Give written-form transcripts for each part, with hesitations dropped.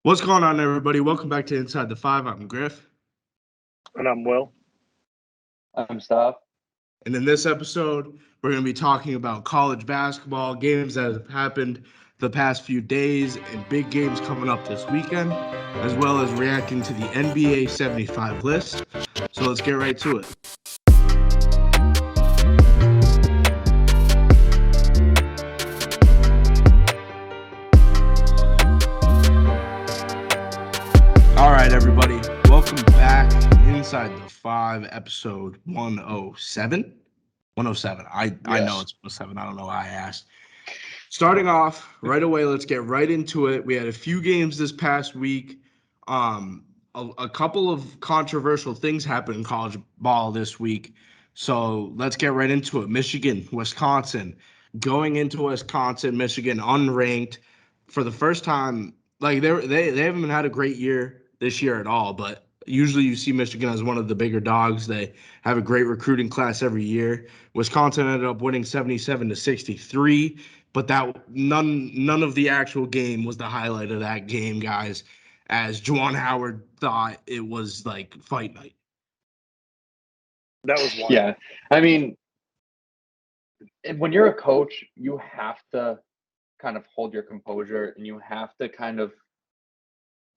What's going on, everybody? Welcome back to Inside the Five. I'm Griff. And I'm Will. I'm Staff. And in this episode, we're going to be talking about college basketball, games that have happened the past few days, and big games coming up this weekend, as well as reacting to the NBA 75 list. So let's get right to it. All right, everybody. Welcome back Inside the Five, episode 107. 107. I know it's 107. I don't know why I asked. Starting off right away, let's get right into it. We had a few games this past week. A couple of controversial things happened in college ball this week. So let's get right into it. Michigan, Wisconsin. Going into Wisconsin, Michigan unranked for the first time. Like they haven't had a great year this year at all, but usually you see Michigan as one of the bigger dogs. They have a great recruiting class every year. Wisconsin ended up winning 77-63, but that none of the actual game was the highlight of that game, guys, as Juwan Howard thought it was like fight night. That was wild. Yeah. I mean, when you're a coach, you have to kind of hold your composure and you have to kind of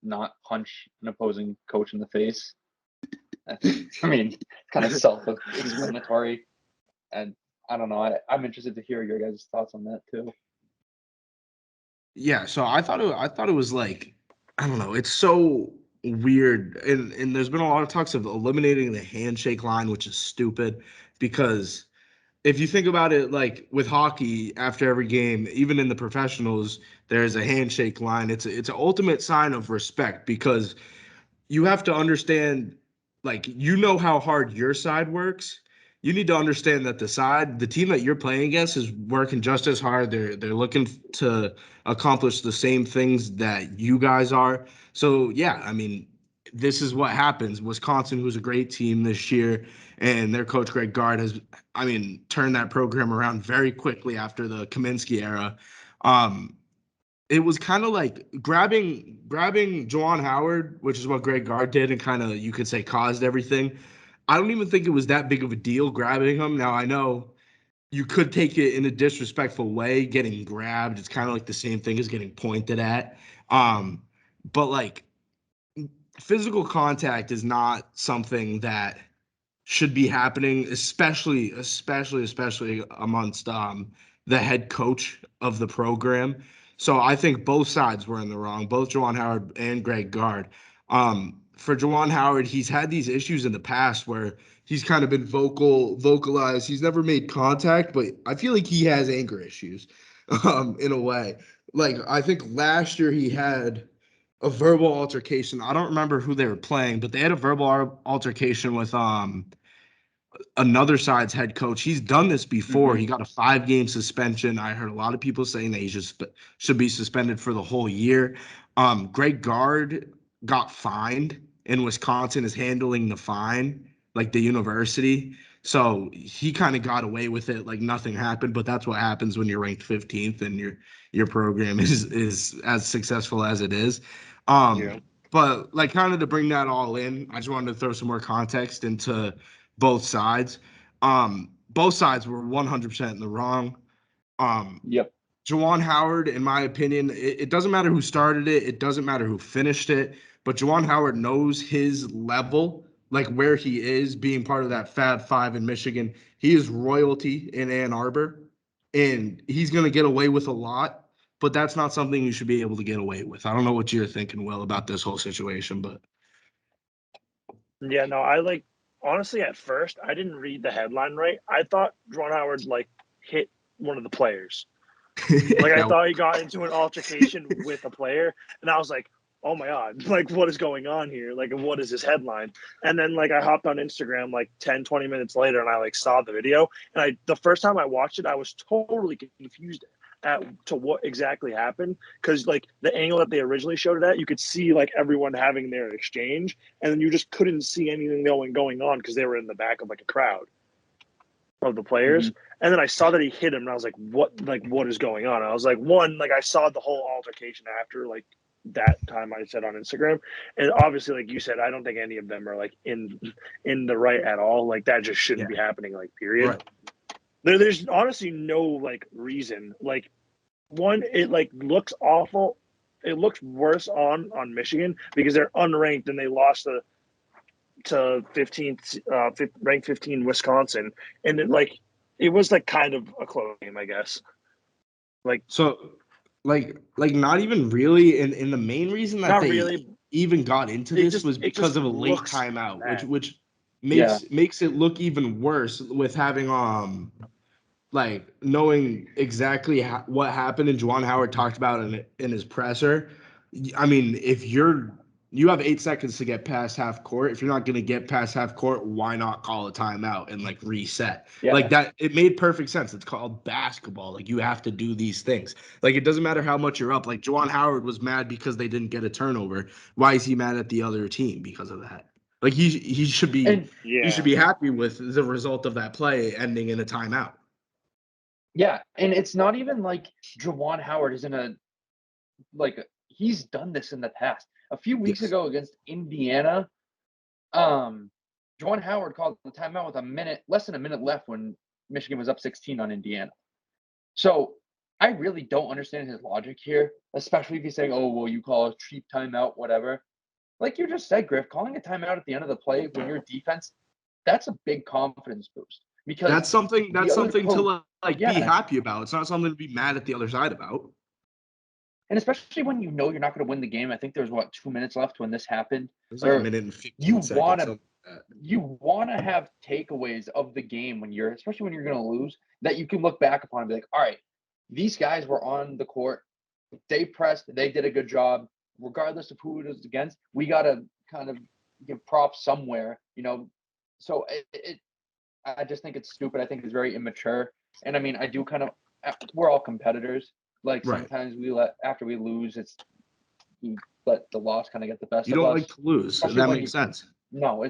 not punch an opposing coach in the face. I mean, it's kind of self-explanatory. And I don't know. I'm interested to hear your guys' thoughts on that too. Yeah, so I thought it was like, I don't know, it's so weird. And there's been a lot of talks of eliminating the handshake line, which is stupid, because if you think about it, like with hockey, after every game, even in the professionals, there's a handshake line. It's an ultimate sign of respect, because you have to understand, like, how hard your side works. You need to understand that the team that you're playing against is working just as hard. They're looking to accomplish the same things that you guys are. So yeah, I mean, this is what happens. Wisconsin, who's a great team this year, and their coach Greg Gard has, turned that program around very quickly after the Kaminsky era. It was kind of like grabbing Juwan Howard, which is what Greg Gard did, and kind of, you could say, caused everything. I don't even think it was that big of a deal grabbing him. Now, I know you could take it in a disrespectful way, getting grabbed. It's kind of like the same thing as getting pointed at. But like, physical contact is not something that should be happening, especially amongst the head coach of the program. So I think both sides were in the wrong, both Juwan Howard and Greg Gard. For Juwan Howard, he's had these issues in the past where he's kind of been vocalized. He's never made contact, but I feel like he has anger issues, in a way. Like, I think last year he had a verbal altercation. I don't remember who they were playing, but they had a verbal altercation with another side's head coach. He's done this before. Mm-hmm. He got a 5-game suspension. I heard a lot of people saying that he just should be suspended for the whole year. Greg Gard got fined, and Wisconsin is handling the fine, like the university. So he kind of got away with it, like nothing happened. But that's what happens when you're ranked 15th and your program is as successful as it is. But like, kind of to bring that all in, I just wanted to throw some more context into both sides. Both sides were 100% in the wrong. Yep. Juwan Howard, in my opinion, it doesn't matter who started it. It doesn't matter who finished it. But Juwan Howard knows his level, like where he is, being part of that Fab Five in Michigan. He is royalty in Ann Arbor, and he's going to get away with a lot. But that's not something you should be able to get away with. I don't know what you're thinking, Will, about this whole situation, but Yeah, no, honestly, at first, I didn't read the headline right. I thought Juwan Howard, hit one of the players. I thought he got into an altercation with a player, and I was like, oh my God, what is going on here? What is this headline? And then, I hopped on Instagram, 10, 20 minutes later, and I, saw the video. And the first time I watched it, I was totally confused to what exactly happened, because the angle that they originally showed it at, you could see everyone having their exchange, and then you just couldn't see anything going on because they were in the back of a crowd of the players. Mm-hmm. And then I saw that he hit him, and I was like, what is going on? And I was like, I saw the whole altercation after that time I said on Instagram. And obviously, like you said, I don't think any of them are like in the right at all. Like that just shouldn't be happening. Like period. Right. There's honestly no like reason. Like one, it like looks awful. It looks worse on Michigan because they're unranked and they lost to 15th ranked 15 Wisconsin, and it was like kind of a close game, I guess. Like So, like not even really. And the main reason that not they really. even got into this was It because just of a late looks timeout, bad. which makes it look even worse with having like knowing exactly what happened and Juwan Howard talked about in his presser. I mean, if you have 8 seconds to get past half court. If you're not going to get past half court, why not call a timeout and like reset? Yeah. Like that, it made perfect sense. It's called basketball. Like you have to do these things. Like it doesn't matter how much you're up. Like Juwan Howard was mad because they didn't get a turnover. Why is he mad at the other team because of that? Like he should be And he should be happy with the result of that play ending in a timeout. yeah, and it's not even like Juwan Howard is he's done this in the past. A few weeks Yes. ago against Indiana, Juwan Howard called the timeout with less than a minute left when Michigan was up 16 on Indiana. So I really don't understand his logic here, especially if he's saying, "Oh, well, you call a cheap timeout, whatever." Like you just said, Griff, calling a timeout at the end of the play when you're defense, that's a big confidence boost because That's something to like be yeah, happy about. It's not something to be mad at the other side about. and especially when you know you're not going to win the game. I think there was 2 minutes left when this happened. It was like a minute and 15 you seconds. want to have takeaways of the game especially when you're going to lose, that you can look back upon and be like, all right, these guys were on the court, they pressed, they did a good job, regardless of who it was against. We got to kind of give props somewhere, So I just think it's stupid. I think it's very immature. And I mean, we're all competitors. Like sometimes after we lose, we let the loss kind of get the best You of don't us. like to lose. Especially That makes sense. No,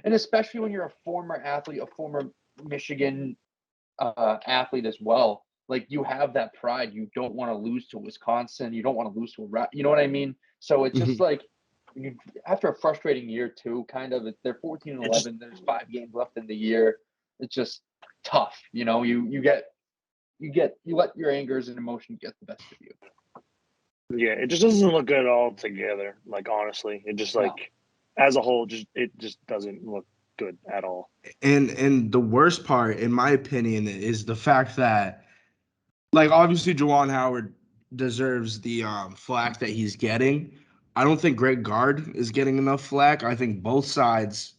and especially when you're a former athlete, a former Michigan athlete as well. Like you have that pride. You don't want to lose to Wisconsin. You don't want to lose to you know what I mean? So it's just like after a frustrating year too, kind of. They're 14-11. There's 5 games left in the year. It's just tough. You let your angers and emotions get the best of you. Yeah, it just doesn't look good all together. Like honestly, it just as a whole, it just doesn't look good at all. And the worst part, in my opinion, is the fact that, like, obviously Juwan Howard deserves the flack that he's getting. I don't think Gard is getting enough flack. I think both sides.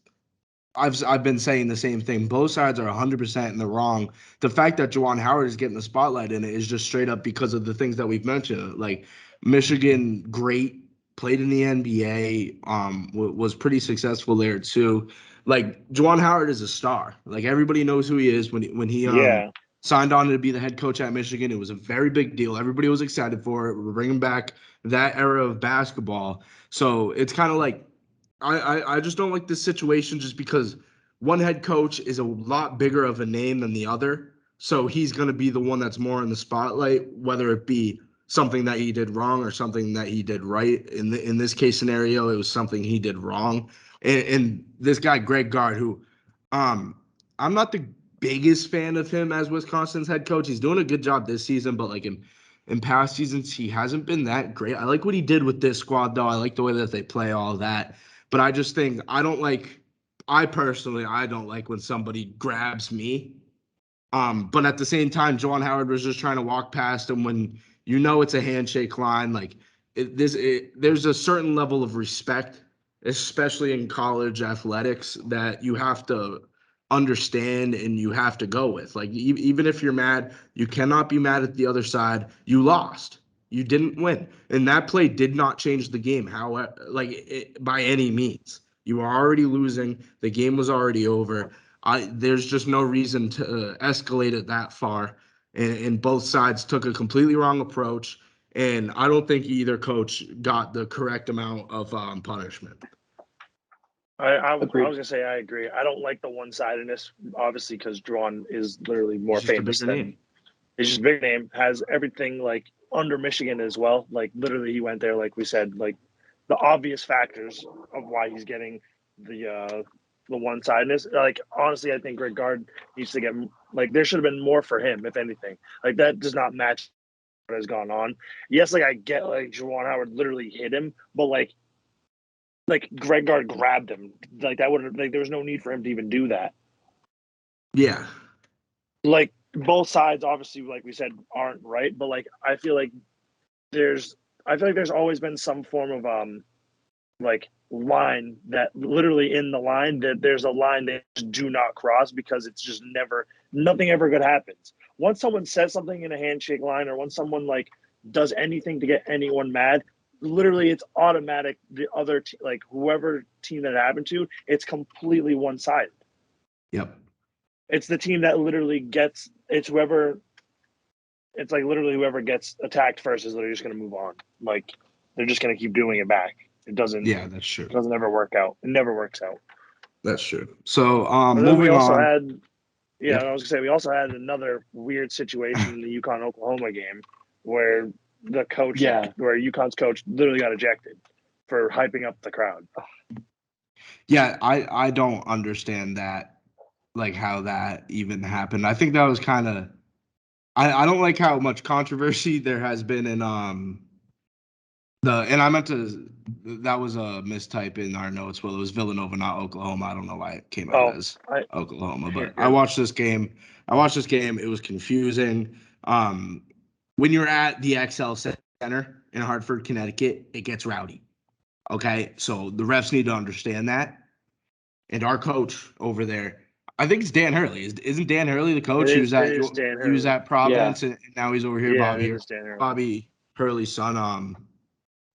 I've been saying the same thing. Both sides are 100% in the wrong. The fact that Juwan Howard is getting the spotlight in it is just straight up because of the things that we've mentioned. Like Michigan, great, played in the NBA, was pretty successful there too. Like Juwan Howard is a star. Like everybody knows who he is. When he signed on to be the head coach at Michigan, it was a very big deal. Everybody was excited for it. We're bringing back that era of basketball. So it's kind of like I just don't like this situation just because one head coach is a lot bigger of a name than the other. So he's going to be the one that's more in the spotlight, whether it be something that he did wrong or something that he did right. In this case scenario, it was something he did wrong. And this guy, Gard, who I'm not the biggest fan of him as Wisconsin's head coach. He's doing a good job this season, but like in past seasons, he hasn't been that great. I like what he did with this squad, though. I like the way that they play all of that. But I just think I don't like when somebody grabs me. But at the same time, Juwan Howard was just trying to walk past him when it's a handshake line. Like there's a certain level of respect, especially in college athletics, that you have to understand and you have to go with. Like even if you're mad, you cannot be mad at the other side. You lost. You didn't win, and that play did not change the game. By any means, you were already losing. The game was already over. There's just no reason to escalate it that far, and both sides took a completely wrong approach. And I don't think either coach got the correct amount of punishment. I was gonna say I agree. I don't like the one-sidedness, obviously, because Juwan is literally more famous than. It's just a big name, has everything like under Michigan as well. Like literally, he went there, like we said, like the obvious factors of why he's getting the one-sidedness. Like honestly, I think Gard needs to get like there should have been more for him, if anything. Like that does not match what has gone on. Yes, like I get like Juwan Howard literally hit him, but like Greg Gard grabbed him. Like that would like there was no need for him to even do that. Yeah. Like both sides obviously, like we said, aren't right, but like I feel like there's always been some form of like line that literally in the line that there's a line they just do not cross because it's just nothing ever good happens. Once someone says something in a handshake line or once someone like does anything to get anyone mad, literally it's automatic. The other like whoever team that happened to, it's completely one-sided. Yep. It's the team that literally gets it's whoever. It's like literally whoever gets attacked first is literally just going to move on. Like they're just going to keep doing it back. It doesn't. Yeah, that's true. It doesn't ever work out. It never works out. That's true. So But then we moving also on. had, yeah, Yeah. I was gonna say we also had another weird situation in the UConn Oklahoma game where the coach, where UConn's coach literally got ejected for hyping up the crowd. Yeah, I don't understand that, like how that even happened. I think that was kind of. I don't like how much controversy there has been in and I meant to, that was a mistype in our notes. Well, it was Villanova, not Oklahoma. I don't know why it came out as Oklahoma, but I watched this game. It was confusing. When you're at the XL Center in Hartford, Connecticut, it gets rowdy. Okay, so the refs need to understand that. And our coach over there, I think it's Dan Hurley. Isn't Dan Hurley the coach? He was at Providence, and now he's over here. Bobby Hurley's son,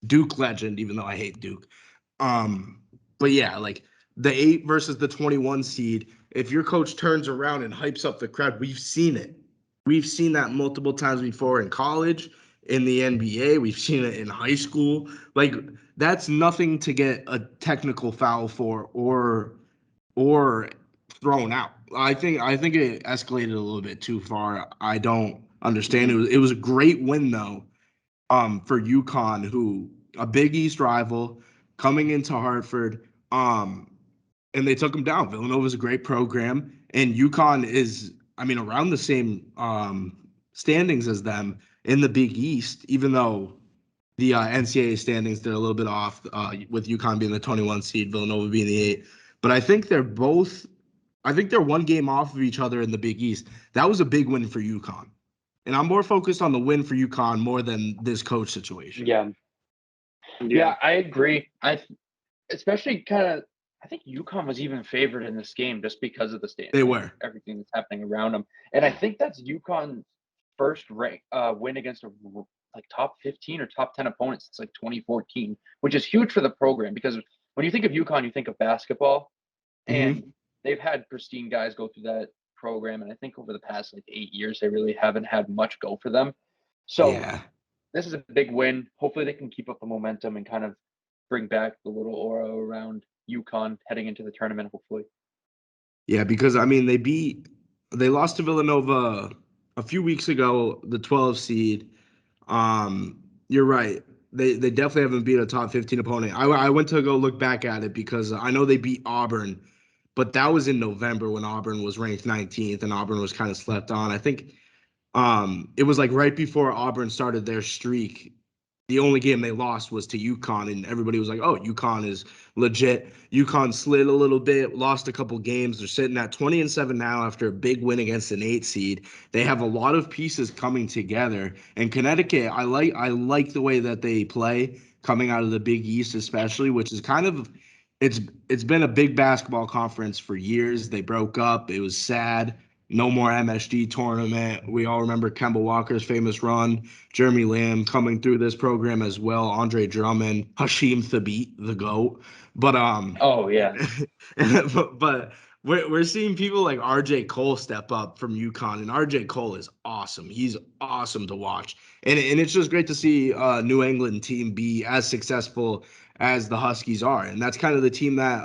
Duke legend. Even though I hate Duke, but yeah, like the 8 versus the 21 seed. If your coach turns around and hypes up the crowd, we've seen it. We've seen that multiple times before in college, in the NBA. We've seen it in high school. Like that's nothing to get a technical foul for or thrown out. I think it escalated a little bit too far. I don't understand. It was a great win though, for UConn, who a Big East rival coming into Hartford, and they took them down. Villanova's a great program, and UConn is, I mean, around the same standings as them in the Big East, even though the NCAA standings, they're a little bit off, with UConn being the 21 seed, Villanova being the 8. But I think they're one game off of each other in the Big East. That was a big win for UConn. And I'm more focused on the win for UConn more than this coach situation. Yeah, I agree. Especially I think UConn was even favored in this game just because of the standings. They were. Everything that's happening around them. And I think that's UConn's first win against a like top 15 or top 10 opponents since like 2014, which is huge for the program because when you think of UConn, you think of basketball, and they've had pristine guys go through that program. And I think over the past like 8 years, they really haven't had much go for them. So this is a big win. Hopefully they can keep up the momentum and kind of bring back the little aura around UConn heading into the tournament, hopefully. Yeah, because I mean they lost to Villanova a few weeks ago, the 12 seed. You're right. They definitely haven't beat a top 15 opponent. I went to go look back at it because I know they beat Auburn, but that was in November when Auburn was ranked 19th and Auburn was kind of slept on. I think it was like right before Auburn started their streak. The only game they lost was to UConn, and everybody was like, oh, UConn is legit. UConn slid a little bit, lost a couple games. They're sitting at 20-7 now after a big win against an 8 seed. They have a lot of pieces coming together. And Connecticut, I like the way that they play coming out of the Big East, especially, which is kind of it's been a big basketball conference for years. They broke up. It was sad. No more MSG tournament. We all remember Kemba Walker's famous run. Jeremy Lamb coming through this program as well. Andre Drummond, Hashim Thabit, the GOAT. But but we're seeing people like RJ Cole step up from UConn, and RJ Cole is awesome. He's awesome to watch, and it's just great to see a New England team be as successful as the Huskies are, and that's kind of the team that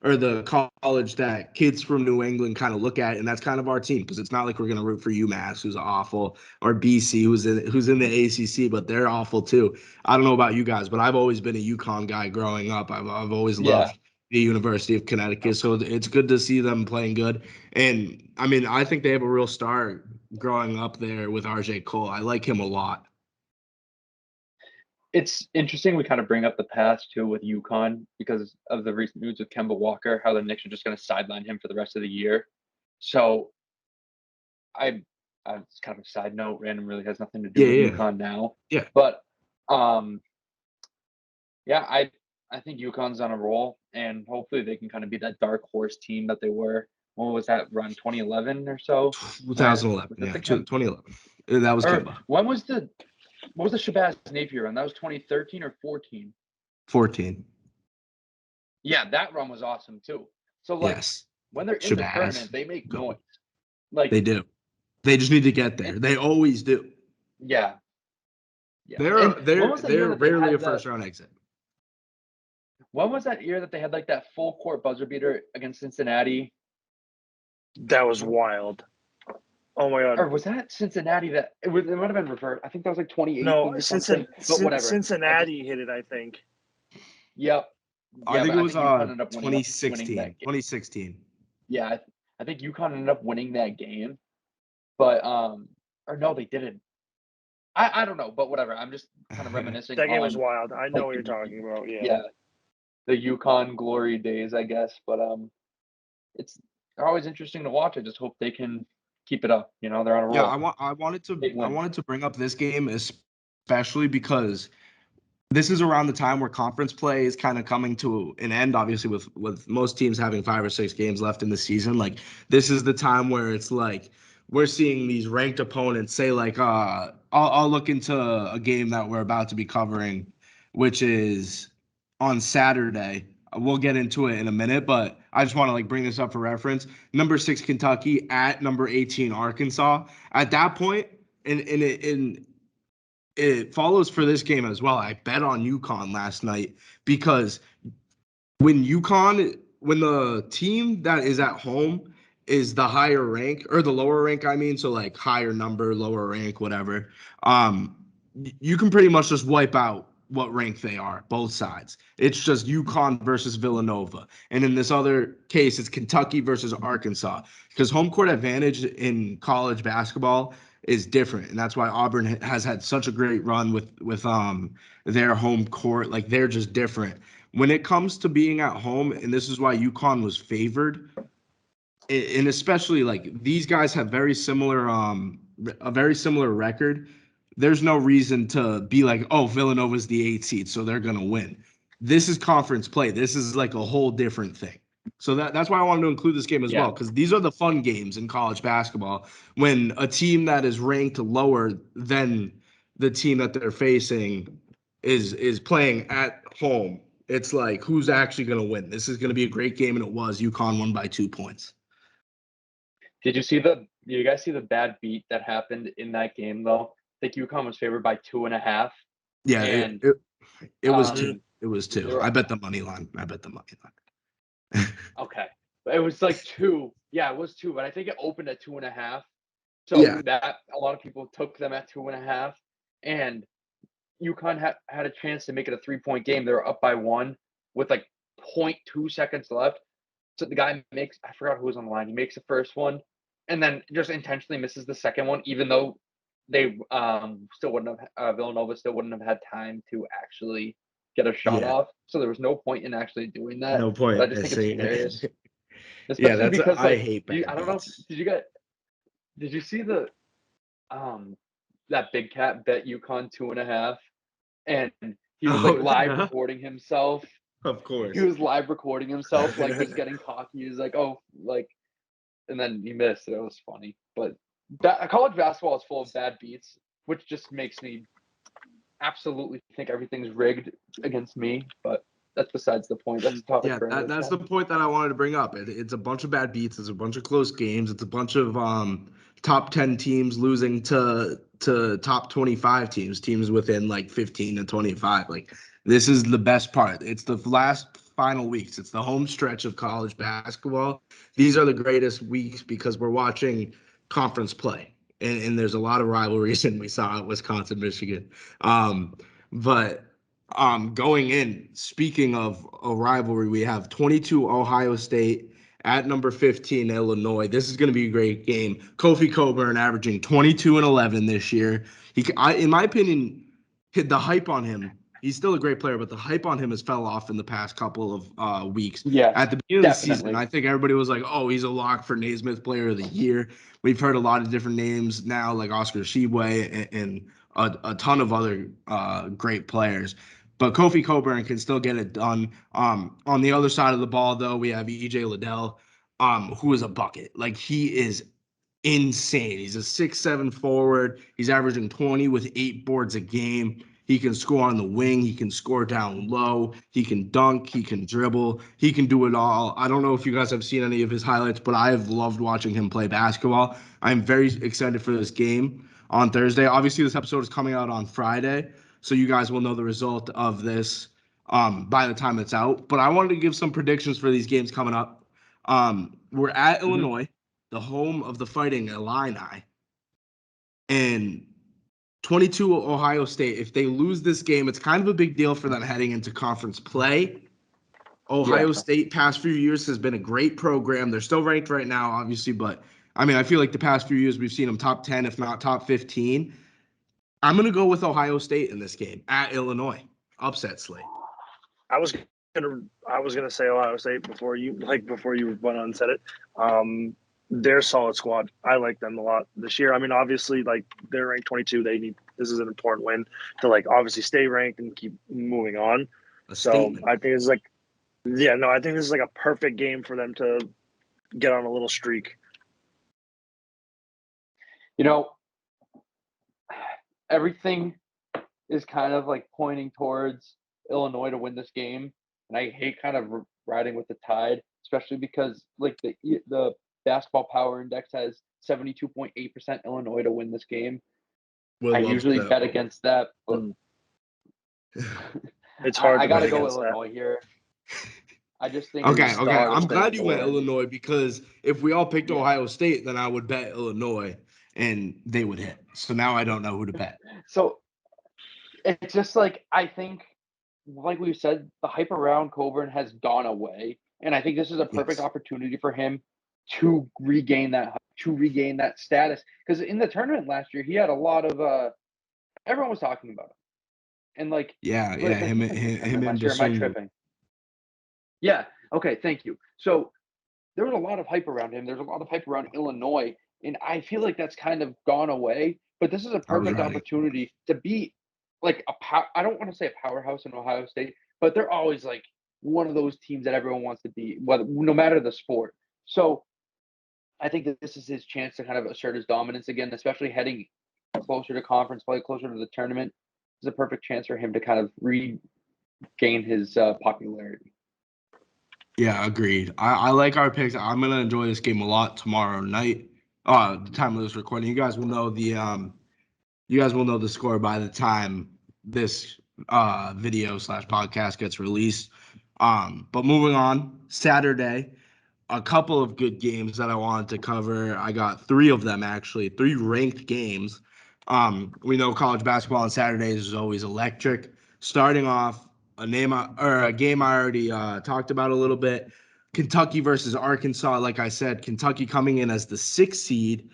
or the college that kids from New England kind of look at, and that's kind of our team, because it's not like we're going to root for UMass, who's awful, or BC, who's in the ACC, but they're awful too. I don't know about you guys, but I've always been a UConn guy growing up. I've always loved the University of Connecticut, so it's good to see them playing good. And I mean, I think they have a real star growing up there with RJ Cole. I like him a lot. It's interesting we kind of bring up the past too with UConn because of the recent news with Kemba Walker, how the Knicks are just going to sideline him for the rest of the year. So it's kind of a side note, random, really has nothing to do with UConn now. Yeah. But yeah, I think UConn's on a roll, and hopefully they can kind of be that dark horse team that they were. When was that run? 2011 or so? 2011. Yeah, 2011. That was Kemba. When was the What was the Shabazz Napier run? That was 2013 or 14? 14. Yeah, that run was awesome too. So like when they're in the tournament, they make noise. Like they do. They just need to get there. They always do. Yeah. They're rarely a first round exit. When was that year that they had like that full court buzzer beater against Cincinnati? That was wild. Oh my god! Or was that Cincinnati? It might have been reversed. I think that was like 2018 or something. But whatever. Cincinnati hit it, I think. Yep. I think it was 2016. 2016. Yeah, I think UConn ended up winning that game, but or no, they didn't. I don't know, but whatever. I'm just kind of reminiscing. That game was wild. I know what you're talking about. Yeah. The UConn glory days, I guess. But they're always interesting to watch. I just hope they can keep it up. You know, they're on a roll. Yeah, I wanted to bring up this game especially because this is around the time where conference play is kind of coming to an end, obviously with most teams having 5 or 6 games left in the season. Like, this is the time where it's like we're seeing these ranked opponents say like, I'll look into a game that we're about to be covering, which is on Saturday. We'll get into it in a minute, but I just want to like bring this up for reference. Number 6 Kentucky at number 18 Arkansas. At that point, it follows for this game as well. I bet on UConn last night because when the team that is at home is the higher rank or the lower rank, I mean, so like higher number, lower rank, whatever, you can pretty much just wipe out what rank they are, both sides. It's just UConn versus Villanova. And in this other case, it's Kentucky versus Arkansas, because home court advantage in college basketball is different. And that's why Auburn has had such a great run with their home court. Like, they're just different. When it comes to being at home, and this is why UConn was favored, and especially like these guys have a very similar record. There's no reason to be like, oh, Villanova's the 8th seed, so they're going to win. This is conference play. This is like a whole different thing. So that's why I wanted to include this game as well, because these are the fun games in college basketball when a team that is ranked lower than the team that they're facing is playing at home. It's like, who's actually going to win? This is going to be a great game, and it was. UConn won by 2 points. Did you guys see the bad beat that happened in that game, though? I think UConn was favored by 2.5. Yeah, and it was 2. It was 2. I bet the money line. Okay. It was like 2. Yeah, it was 2, but I think it opened at 2.5. So that a lot of people took them at 2.5. And UConn had a chance to make it a 3-point game. They were up by 1 with like 0.2 seconds left. So the guy makes, I forgot who was on the line. He makes the first one and then just intentionally misses the second one, even though they still wouldn't have, Villanova still wouldn't have had time to actually get a shot off. So there was no point in actually doing that. No point. But I just think it's hilarious. Yeah, because I hate bad I don't know. Did you see the that Big Cat bet UConn 2.5, and he was like live recording himself. Of course, he was live recording himself, like just getting cocky. He was like, "Oh, like," and then he missed. It was funny, but college basketball is full of bad beats, which just makes me absolutely think everything's rigged against me. But that's besides the point. That's the topic. Yeah, that's the point that I wanted to bring up. It's a bunch of bad beats. It's a bunch of close games. It's a bunch of top 10 teams losing to top 25 teams within like 15 to 25. Like, this is the best part. It's the last final weeks. It's the home stretch of college basketball. These are the greatest weeks because we're watching conference play. And there's a lot of rivalries, and we saw it, Wisconsin, Michigan. But going in, speaking of a rivalry, we have 22 Ohio State at number 15 Illinois. This is going to be a great game. Kofi Cockburn averaging 22 and 11 this year. In my opinion, the hype on him, he's still a great player, but the hype on him has fell off in the past couple of weeks. Yes, at the beginning definitely. of the season, I think everybody was like, oh, he's a lock for Naismith Player of the Year. We've heard a lot of different names now, like Oscar Tshiebwe and a ton of other great players. But Kofi Cockburn can still get it done. On the other side of the ball, though, we have EJ Liddell, who is a bucket. Like, he is insane. He's a 6'7" forward. He's averaging 20 with 8 boards a game. He can score on the wing. He can score down low. He can dunk. He can dribble. He can do it all. I don't know if you guys have seen any of his highlights, but I have loved watching him play basketball. I'm very excited for this game on Thursday. Obviously, this episode is coming out on Friday, so you guys will know the result of this by the time it's out. But I wanted to give some predictions for these games coming up. We're at Illinois, the home of the Fighting Illini, and 22 Ohio State. If they lose this game, it's kind of a big deal for them heading into conference play. Ohio State past few years has been a great program. They're still ranked right now, obviously, but I mean, I feel like the past few years we've seen them top 10, if not top 15. I'm going to go with Ohio State in this game at Illinois. Upset slate. I was gonna say Ohio State before you went on and said it. They're a solid squad. I like them a lot this year. I mean, obviously, like, they're ranked 22. This is an important win to, like, obviously stay ranked and keep moving on. So I think it's like, I think this is like a perfect game for them to get on a little streak. You know, everything is kind of like pointing towards Illinois to win this game, and I hate kind of riding with the tide, especially because, like, the Basketball Power Index has 72.8% Illinois to win this game. I usually bet against that, but it's hard. I gotta go with Illinois here. I just think. Okay. I'm glad you went Illinois, because if we all picked Ohio State, then I would bet Illinois and they would hit. So now I don't know who to bet. So it's just like, I think, like we said, the hype around Cockburn has gone away, and I think this is a perfect opportunity for him to regain that status. Because in the tournament last year, he had a lot of everyone was talking about him, and like him and last year. Am I tripping? Yeah. Okay. Thank you. So there was a lot of hype around him. There's a lot of hype around Illinois, and I feel like that's kind of gone away. But this is a perfect opportunity to be like I don't want to say a powerhouse in Ohio State, but they're always like one of those teams that everyone wants to be, no matter the sport. So I think that this is his chance to kind of assert his dominance again, especially heading closer to conference play, closer to the tournament. It's a perfect chance for him to kind of regain his popularity. Yeah, agreed. I like our picks. I'm gonna enjoy this game a lot tomorrow night. The time of this recording, you guys will know the score by the time this video / podcast gets released. But moving on, Saturday, a couple of good games that I wanted to cover. I got 3 of them, actually, 3 ranked games. We know college basketball on Saturdays is always electric. Starting off, a game I already talked about a little bit. Kentucky versus Arkansas. Like I said, Kentucky coming in as the 6th seed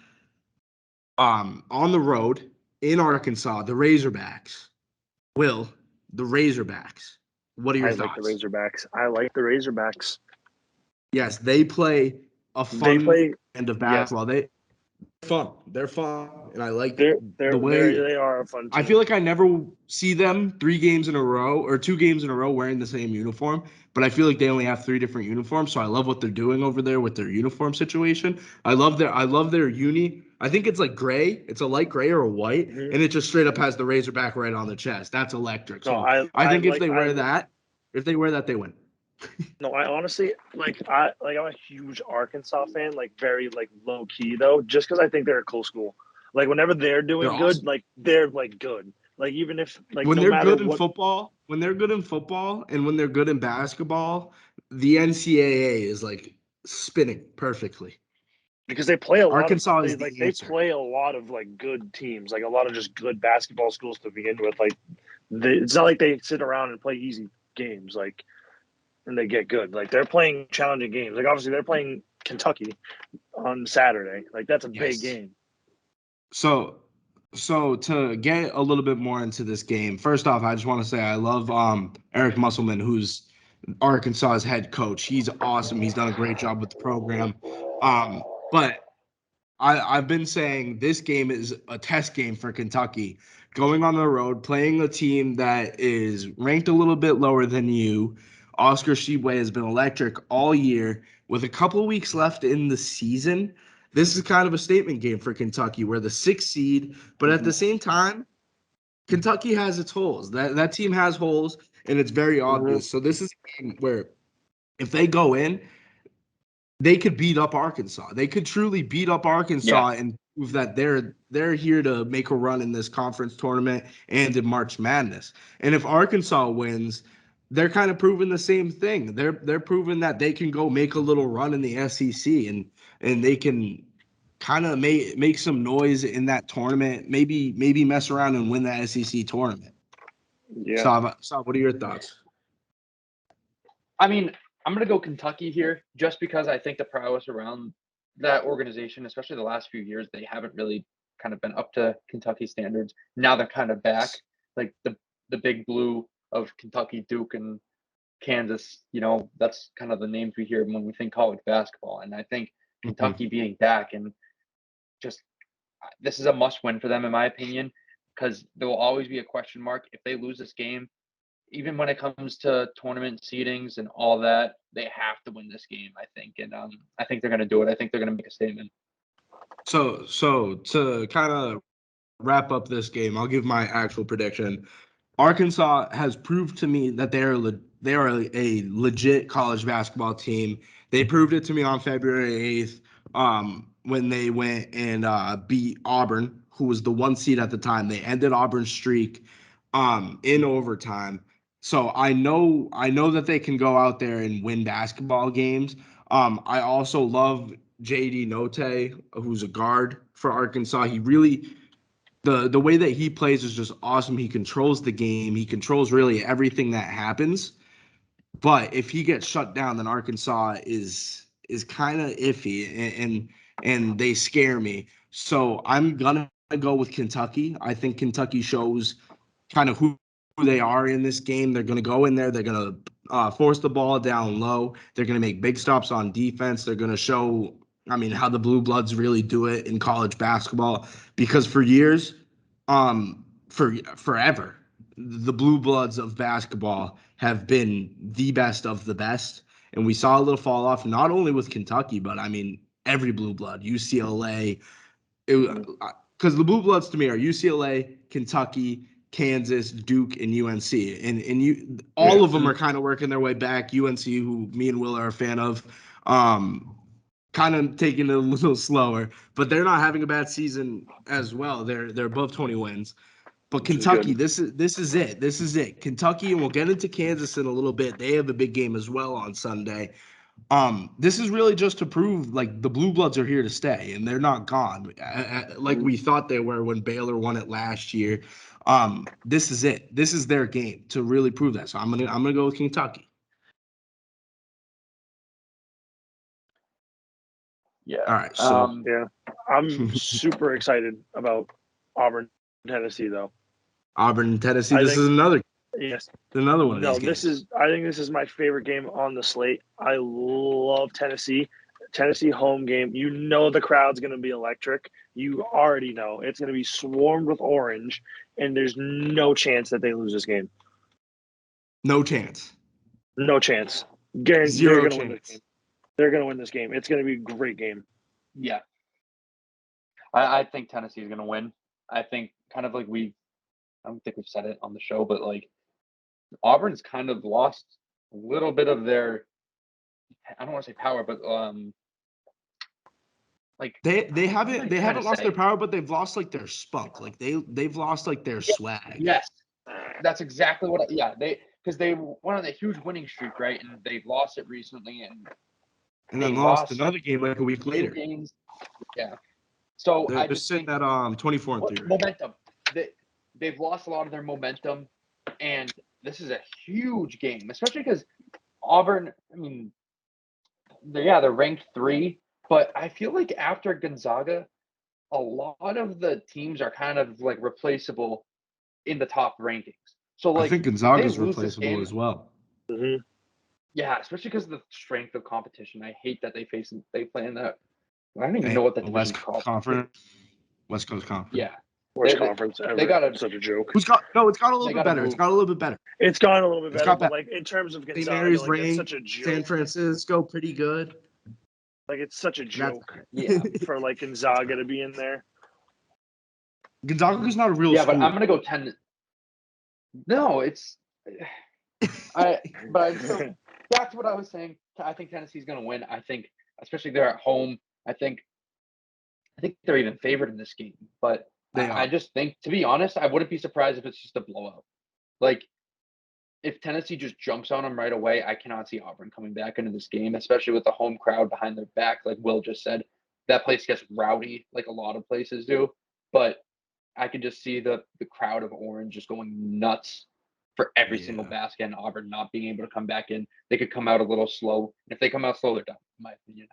on the road in Arkansas. The Razorbacks. The Razorbacks. What are your thoughts? I like the Razorbacks. Yes, they play a fun end of basketball. Yes. They're fun, and I like the way they are a fun team. I feel like I never see them 3 games in a row or 2 games in a row wearing the same uniform, but I feel like they only have 3 different uniforms. So I love what they're doing over there with their uniform situation. I love their uni. I think it's like gray. It's a light gray or a white, and it just straight up has the Razorback right on the chest. That's electric. So I think if they wear that, they win. No, I honestly I'm a huge Arkansas fan, like very like low key though, just because I think they're a cool school. Like whenever they're doing good, awesome. like they're like good. Like even if like When no they're matter good in what, football, when they're good in football, and when they're good in basketball, the NCAA is like spinning perfectly. because they play a lot of Arkansas is the they answer. play a lot of like good teams, like a lot of just good basketball schools to begin with. Like it's not like they sit around and play easy games, like and they get good. Like they're playing challenging games. Like obviously they're playing Kentucky on Saturday. Like that's a big Yes. game. So, so to get a little bit more into this game, first off, I just want to say I love Eric Musselman, who's Arkansas's head coach. He's awesome. He's done a great job with the program. But I've been saying this game is a test game for Kentucky. Going on the road, playing a team that is ranked a little bit lower than you. Oscar Tshiebwe has been electric all year. With a couple of weeks left in the season, this is kind of a statement game for Kentucky. We're the sixth seed, but at the same time, Kentucky has its holes. That team has holes, and it's very Mm-hmm. obvious. So this is a game where if they go in, they could beat up Arkansas. They could truly beat up Yeah. Arkansas and prove that they're here to make a run in this conference tournament and in March Madness. And if Arkansas wins, they're kind of proving the same thing. They're proving that they can go make a little run in the SEC and they can kind of make some noise in that tournament. Maybe mess around and win the SEC tournament. Yeah. So what are your thoughts? I mean, I'm going to go Kentucky here just because I think the prowess around that organization, especially the last few years, they haven't really kind of been up to Kentucky standards. Now they're kind of back, like the big blue of Kentucky, Duke, and Kansas. That's kind of the names we hear when we think college basketball. And I think Kentucky being back and just this is a must win for them, in my opinion, because there will always be a question mark if they lose this game. Even when it comes to tournament seedings and all that, they have to win this game, I think. And I think they're going to do it. I think they're going to make a statement. So to kind of wrap up this game, I'll give my actual prediction. Arkansas has proved to me that they are a legit college basketball team. They proved it to me on February 8th when they went and beat Auburn, who was the 1 seed at the time. They ended Auburn's streak in overtime. So I know that they can go out there and win basketball games. I also love JD Note, who's a guard for Arkansas. He really the way that he plays is just awesome. He controls the game. He controls really everything that happens. But if he gets shut down, then Arkansas is kind of iffy and they scare me. So I'm gonna go with Kentucky. I think Kentucky shows kind of who they are in this game. They're gonna go in there. They're gonna force the ball down low. They're gonna make big stops on defense. They're gonna show, I mean, how the Blue Bloods really do it in college basketball. Because for years, for forever, the Blue Bloods of basketball have been the best of the best. And we saw a little fall off, not only with Kentucky, but I mean, every Blue Blood, UCLA, because the Blue Bloods to me are UCLA, Kentucky, Kansas, Duke, and UNC, and all of them are kind of working their way back. UNC, who me and Will are a fan of, kind of taking it a little slower, but they're not having a bad season as well. They're above 20 wins. But Kentucky, this is it. This is it. Kentucky, and we'll get into Kansas in a little bit. They have a big game as well on Sunday. This is really just to prove like the Blue Bloods are here to stay and they're not gone like we thought they were when Baylor won it last year. This is it. This is their game to really prove that. So I'm gonna go with Kentucky. Yeah. All right. So Yeah. I'm super excited about Auburn, Tennessee, though. Auburn, Tennessee. I This think is yes. another one of No, these games. I think this is my favorite game on the slate. I love Tennessee. Tennessee home game. You know the crowd's going to be electric. You already know it's going to be swarmed with orange, and there's no chance that they lose this game. No chance. No chance. Guaranteed, they're Zero going to win this game. chance. They're going to win this game. It's going to be a great game. Yeah. I think Tennessee is going to win. I think kind of like I don't think we've said it on the show, but like Auburn's kind of lost a little bit of their, I don't want to say power, but like They what am I haven't trying to lost their say? power, but they've lost like their spunk. Like they've lost like their swag. Yes, that's exactly what. Because they went on a huge winning streak, right? And they've lost it recently, and And they then lost lost another game like a week 2 later. games. Yeah. So I They're just sitting think at 24-3 right now. momentum. They've lost a lot of their momentum, and this is a huge game, especially because Auburn. I mean, they're ranked 3, but I feel like after Gonzaga, a lot of the teams are kind of like replaceable in the top rankings. So I like think if they Gonzaga's lose this replaceable game, as well. Mm-hmm. yeah, especially because of the strength of competition. I hate that they play in that. I don't even And know what the the West division's called. Conference, West Coast Conference. Yeah, Worst They- conference ever. they gotta- Such a joke. It's got a little They bit gotta better. It's move. got a little bit better. It's gone a little bit It's better, got but better. like in terms of St. Gonzaga, Mary's like it's ranked. such a San joke. Francisco, pretty good. Like it's such a That's joke Yeah, for like Gonzaga to be in there. Gonzaga's not a real yeah, school. but I'm gonna go 10. No, it's but I'm still back to what I was saying. I think Tennessee's gonna win. I think, especially they're at home. I think they're even favored in this game. But They I are. just think, to be honest, I wouldn't be surprised if it's just a blowout. Like if Tennessee just jumps on them right away, I cannot see Auburn coming back into this game, especially with the home crowd behind their back. Like Will just said, that place gets rowdy, like a lot of places do. But I can just see the crowd of Orange just going nuts for every single Yeah. basket, and Auburn not being able to come back in. They could come out a little slow. If they come out slow, they're done, in my opinion.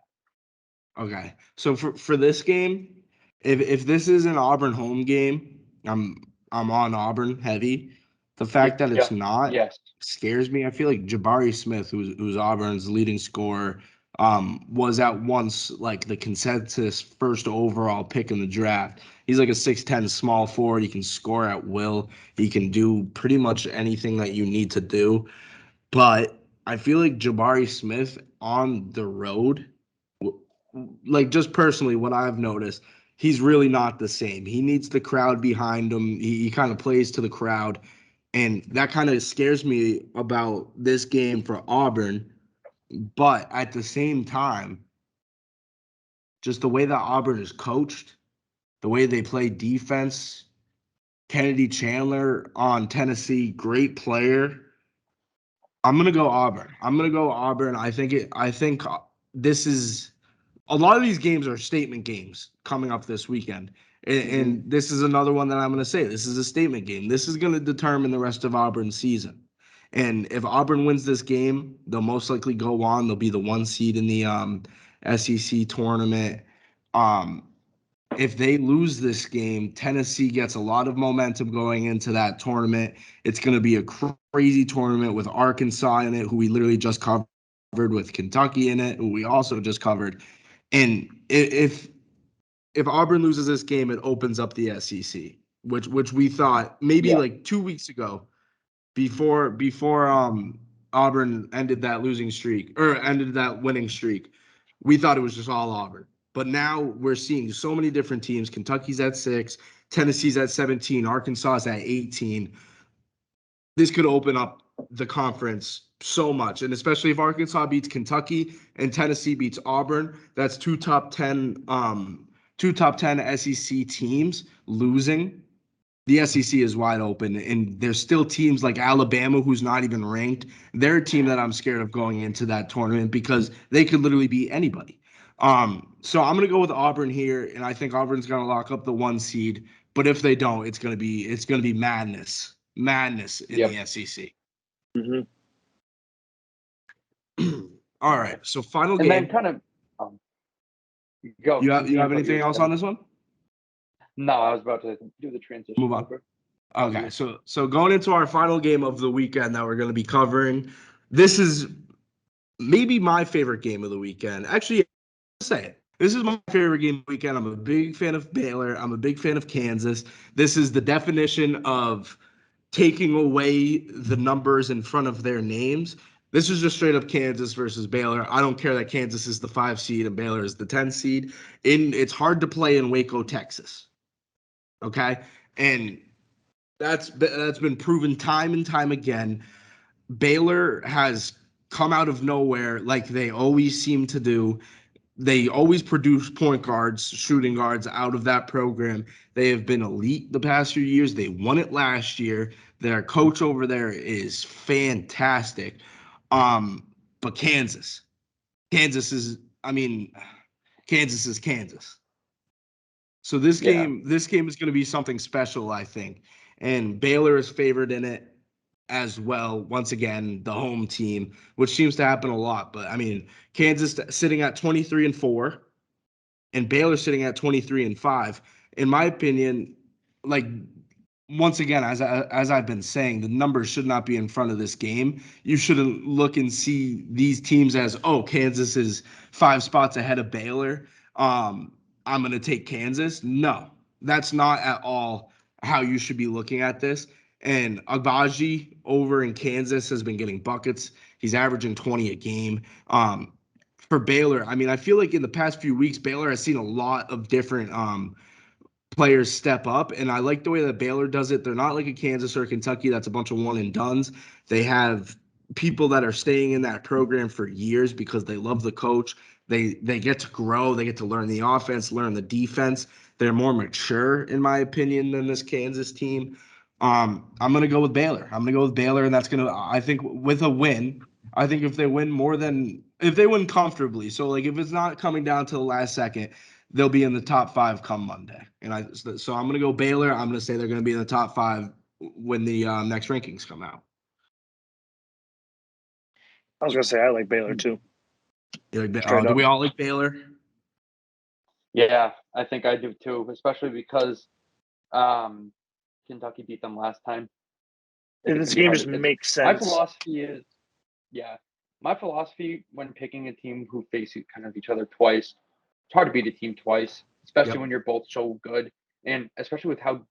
Okay. So for this game, if this is an Auburn home game, I'm on Auburn heavy. The fact that it's not Yes. scares me. I feel like Jabari Smith, who's Auburn's leading scorer, was at once like the consensus first overall pick in the draft. He's like a 6'10" small forward. He can score at will. He can do pretty much anything that you need to do. But I feel like Jabari Smith on the road, like just personally, what I've noticed, he's really not the same. He needs the crowd behind him. He kind of plays to the crowd. And that kind of scares me about this game for Auburn. But at the same time, just the way that Auburn is coached, the way they play defense, Kennedy Chandler on Tennessee, great player. I'm gonna go Auburn. I think this is a lot of these games are statement games coming up this weekend. And this is another one that I'm going to say. This is a statement game. This is going to determine the rest of Auburn's season. And if Auburn wins this game, they'll most likely go on. They'll be the 1 seed in the SEC tournament. If they lose this game, Tennessee gets a lot of momentum going into that tournament. It's going to be a crazy tournament with Arkansas in it, who we literally just covered, with Kentucky in it, who we also just covered. And if Auburn loses this game, it opens up the SEC, which we thought maybe like 2 weeks ago, before Auburn ended that losing streak or ended that winning streak, we thought it was just all Auburn. But now we're seeing so many different teams. Kentucky's at 6, Tennessee's at 17, Arkansas's at 18. This could open up the conference so much, and especially if Arkansas beats Kentucky and Tennessee beats Auburn, that's two top 10 SEC teams losing. The SEC is wide open, and there's still teams like Alabama, who's not even ranked. They're a team that I'm scared of going into that tournament because they could literally beat anybody. So I'm gonna go with Auburn here, and I think Auburn's gonna lock up the 1 seed. But if they don't, it's gonna be madness in the SEC. Mm-hmm. All right, so final And game. then kind of go. You have what anything were else saying. on this one? No, I was about to do the transition. Move on. Okay, so going into our final game of the weekend that we're going to be covering, this is maybe my favorite game of the weekend. Actually, I'll say it. This is my favorite game of the weekend. I'm a big fan of Baylor. I'm a big fan of Kansas. This is the definition of taking away the numbers in front of their names. This is just straight up Kansas versus Baylor. I don't care that Kansas is the 5 seed and Baylor is the 10 seed. It's hard to play in Waco, Texas. Okay? And that's been proven time and time again. Baylor has come out of nowhere like they always seem to do. They always produce point guards, shooting guards out of that program. They have been elite the past few years. They won it last year. Their coach over there is fantastic. But Kansas is, I mean, Kansas is Kansas. So this Yeah. game is going to be something special, I think. And Baylor is favored in it as well. Once again, the home team, which seems to happen a lot. But I mean, Kansas sitting at 23-4, and Baylor sitting at 23-5. In my opinion, like once again, as I've been saying, the numbers should not be in front of this game. You shouldn't look and see these teams as, oh, Kansas is 5 spots ahead of Baylor. I'm going to take Kansas. No, that's not at all how you should be looking at this. And Agbaji over in Kansas has been getting buckets. He's averaging 20 a game. For Baylor, I mean, I feel like in the past few weeks, Baylor has seen a lot of different players step up, and I like the way that Baylor does it. They're not like a Kansas or a Kentucky that's a bunch of one and dones. They have people that are staying in that program for years because they love the coach. They get to grow, they get to learn the offense, learn the defense. They're more mature, in my opinion, than this Kansas team. I'm gonna go with Baylor. And that's gonna, I think, with a win. I think if they win comfortably, so like if it's not coming down to the last second, they'll be in the top 5 come Monday. And so I'm gonna go Baylor. I'm gonna say they're gonna be in the top 5 when the next rankings come out. I was gonna say I like Baylor too. Do we all like Baylor? Yeah, I think I do too, especially because Kentucky beat them last time. And this game just makes sense. My philosophy when picking a team who face kind of each other twice, it's hard to beat a team twice, especially when you're both so good, and especially with how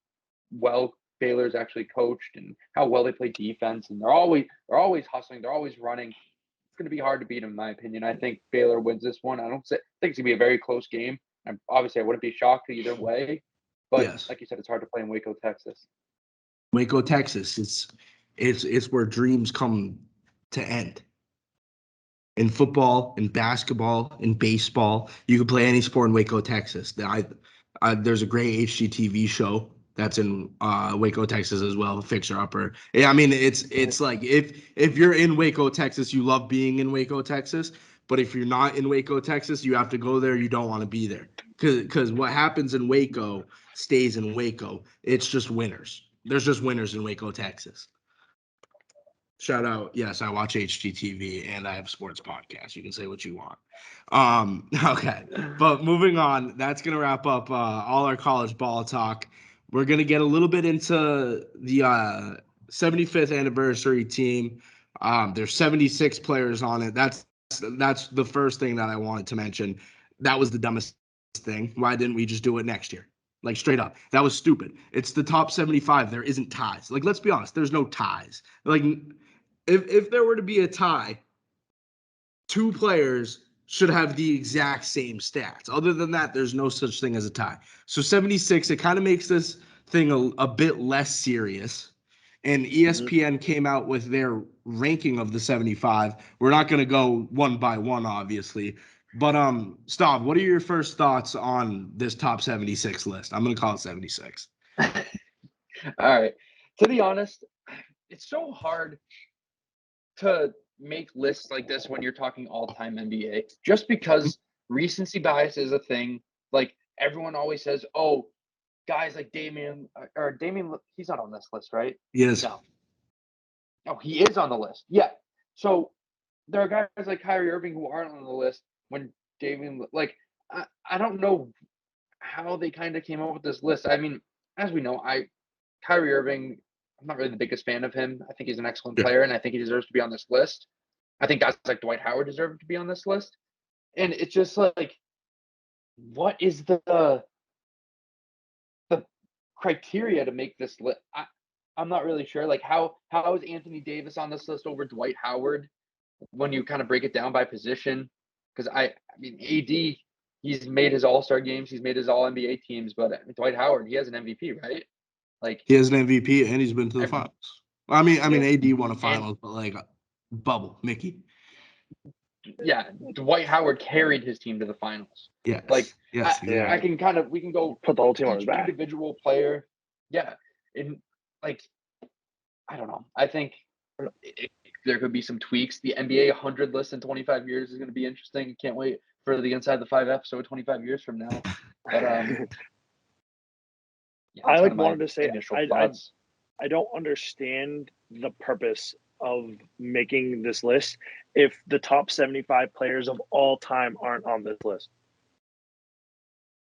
well Baylor's actually coached and how well they play defense, and they're always hustling, they're always running. It's going to be hard to beat them, in my opinion. I think Baylor wins this one. I think it's going to be a very close game. And obviously, I wouldn't be shocked either way. But like you said, it's hard to play in Waco, Texas. Waco, Texas. It's where dreams come to end. In football, in basketball, in baseball, you can play any sport in Waco, Texas. There's a great HGTV show that's in Waco, Texas as well, Fixer Upper. Yeah, I mean it's like if you're in Waco, Texas, you love being in Waco, Texas. But if you're not in Waco, Texas, you have to go there. You don't want to be there because what happens in Waco stays in Waco. It's just winners. There's just winners in Waco, Texas. Shout out. Yes, I watch HGTV and I have a sports podcast. You can say what you want. Okay. But moving on, that's going to wrap up all our college ball talk. We're going to get a little bit into the 75th anniversary team. There's 76 players on it. That's the first thing that I wanted to mention. That was the dumbest thing. Why didn't we just do it next year? Like straight up. That was stupid. It's the top 75. There isn't ties. Like, let's be honest. There's no ties. Like, if there were to be a tie, 2 players should have the exact same stats. Other than that, there's no such thing as a tie. So 76, it kind of makes this thing a bit less serious. And ESPN came out with their ranking of the 75. We're not going to go one by one, obviously. But Stav, what are your first thoughts on this top 76 list? I'm going to call it 76. All right. To be honest, it's so hard to make lists like this when you're talking all-time NBA, just because recency bias is a thing. Like everyone always says, oh, guys like Damian, he's not on this list, right? Yes. No, he is on the list. Yeah. So there are guys like Kyrie Irving who aren't on the list when Damian, like, I don't know how they kind of came up with this list. I mean, as we know, Kyrie Irving, I'm not really the biggest fan of him. I think he's an excellent player, and I think he deserves to be on this list. I think guys like Dwight Howard deserve to be on this list. And it's just like, what is the criteria to make this list? I'm not really sure. Like, how is Anthony Davis on this list over Dwight Howard when you kind of break it down by position? Because I mean, AD, he's made his All-Star games, he's made his All-NBA teams, but Dwight Howard, he has an MVP, right? Like, he has an MVP and he's been to the finals. I mean, AD won a finals, but like bubble, Mickey. Dwight Howard carried his team to the finals. Yes. Like, yes. I can we can go Put the whole team on his each back. individual player. Yeah. And like, I don't know. I think there could be some tweaks. The NBA 100 list in 25 years is going to be interesting. Can't wait for the Inside the Five episode 25 years from now. But I wanted to say initial thoughts. I don't understand the purpose of making this list if the top 75 players of all time aren't on this list.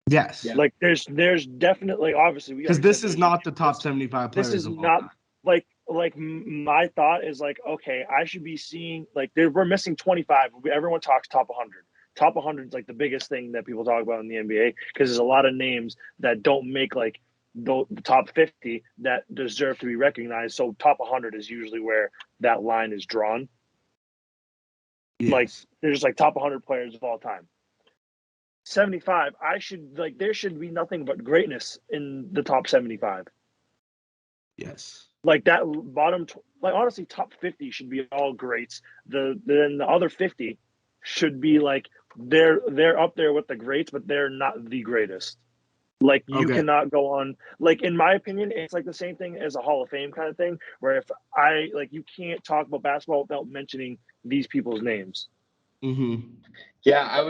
Yes. Yeah. Like there's definitely, obviously, because this is not the top 75 players. This is of all not time. like my thought is like, okay, I should be seeing we're missing 25. Everyone talks top 100. Top 100 is like the biggest thing that people talk about in the NBA because there's a lot of names that don't make like the top 50 that deserve to be recognized. So top 100 is usually where that line is drawn. Yes. Like there's just like top 100 players of all time. 75, there should be nothing but greatness in the top 75. Yes. Like that bottom, honestly, top 50 should be all greats. Then the other 50 should be like they're up there with the greats, but they're not the greatest. Like you cannot go on. Like in my opinion, it's like the same thing as a Hall of Fame kind of thing, where if you can't talk about basketball without mentioning these people's names. Mm-hmm. Yeah, I